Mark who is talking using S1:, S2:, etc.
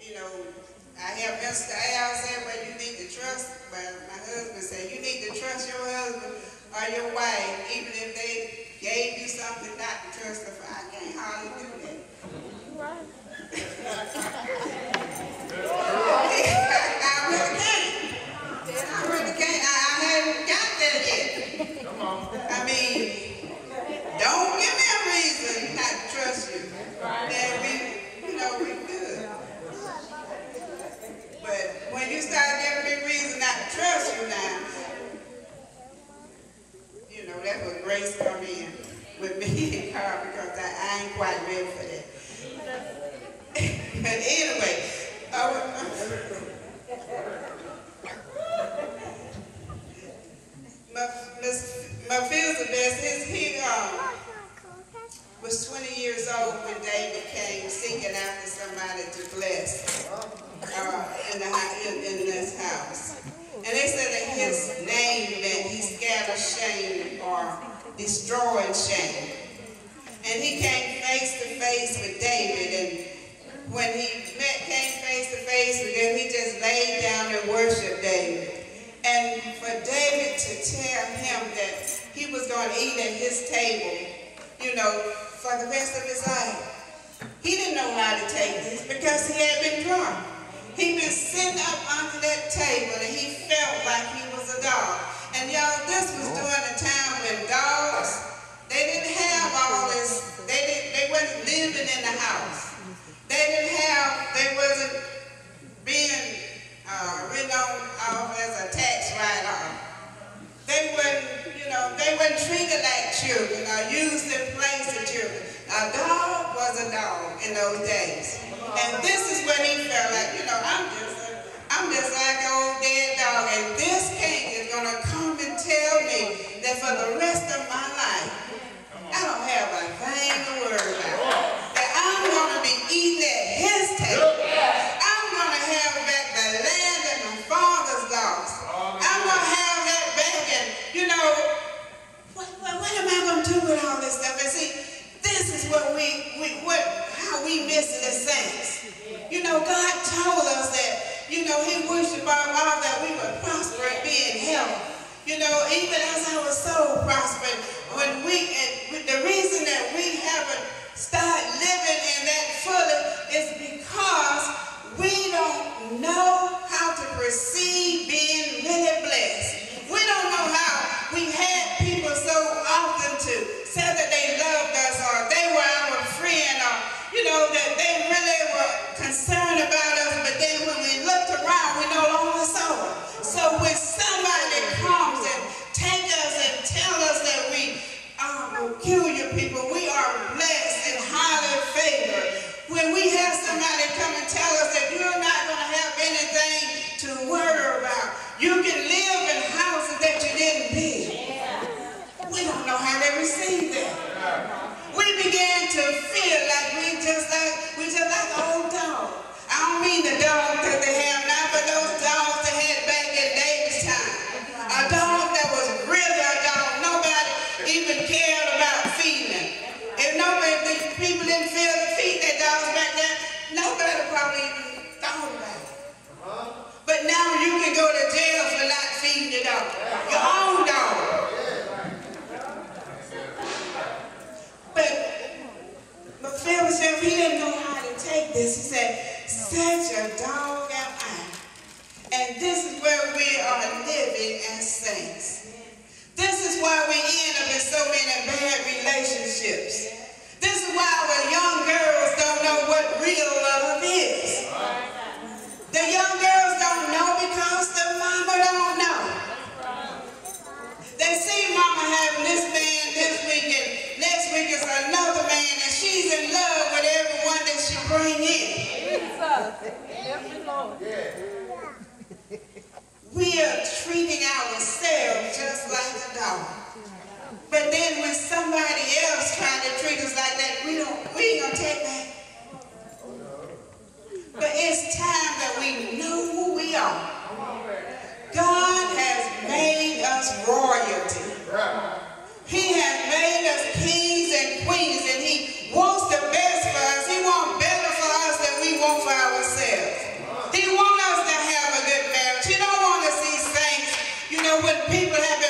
S1: you know, I have Mr. Al say, well, you need to trust, but my husband said, you need to trust your husband or your wife, even if they gave you something not to trust them for. I can't hardly do that. I really can't. I really can't. I haven't got that yet. Come on. I mean, don't give me a reason not to trust you. Then we good. But when you start giving me reason not to trust you now, you know, that's where grace come in with me and Carrie, because I ain't quite ready for that. But anyway, Methuselah, he was 20 years old when David came seeking after somebody to bless in this house. And they said that his name meant he scattered shame or destroyed shame. And he came face to face with David, and when he came face to face with him, he just laid down and worshiped David. And for David to tell him that he was going to eat at his table, you know, for the rest of his life, he didn't know how to take this because he had been drunk. He'd been sitting up under that table and he felt like he was a dog. And y'all, this was during a time when dogs, they didn't have all this, they wasn't living in the house. They wasn't being written off as a tax write-off. They weren't treated like children or used in place of children. A dog was a dog in those days. And this is what he felt like, you know, I'm just like an old dead dog, and this king is gonna come and tell me that for the rest of my life, I don't have a thing to worry about. That I'm gonna be eating at his table. I'm gonna have back the land that my fathers lost. I'm gonna have that back, and you know, what am I gonna do with all this stuff? And see, this is what how we miss it as saints. You know, God told us that, you know, he wished above all that we would prosper and be in health. You know, even as our soul prospered, the reason that we haven't started living in that fully is because we don't know how to perceive being really blessed. We don't know how we had people so often to say that they loved us or they were our friend, or, you know, that they really were concerned about us, but then when we looked around, we no longer saw it. So when somebody comes and take us and tell us that we are peculiar people, we are blessed and highly favored. When we have somebody come and tell us that you're not going to have anything to worry about, you can live in houses that you didn't build. We don't know how they receive that. We began to feel like we just like an old dog. I don't mean the dog that they have now, but those dogs they had back in David's time. A dog that was really a dog. Nobody even cared about feeding them. If people didn't feel to feed their dogs back then, nobody probably even thought about it. But now you can go to jail for not feeding your dog. Your own dog. But Philip, he didn't know how to take this. He said, such a dog am I. And this is where we are living as saints. This is why we end up in so many bad relationships. This is why our young girls don't know what real love is. The young girls don't know because the mama don't know. They see mama having this man this week, and next week is another man, and she's in love with everyone that she bring in. We are treating ourselves just like a dog. But then when somebody else trying to treat us like that, we ain't gonna take that. But it's time that we know who we are. God has made us royalty. He has made us kings and queens, and he wants the best for us. He wants better for us than we want for ourselves. when people have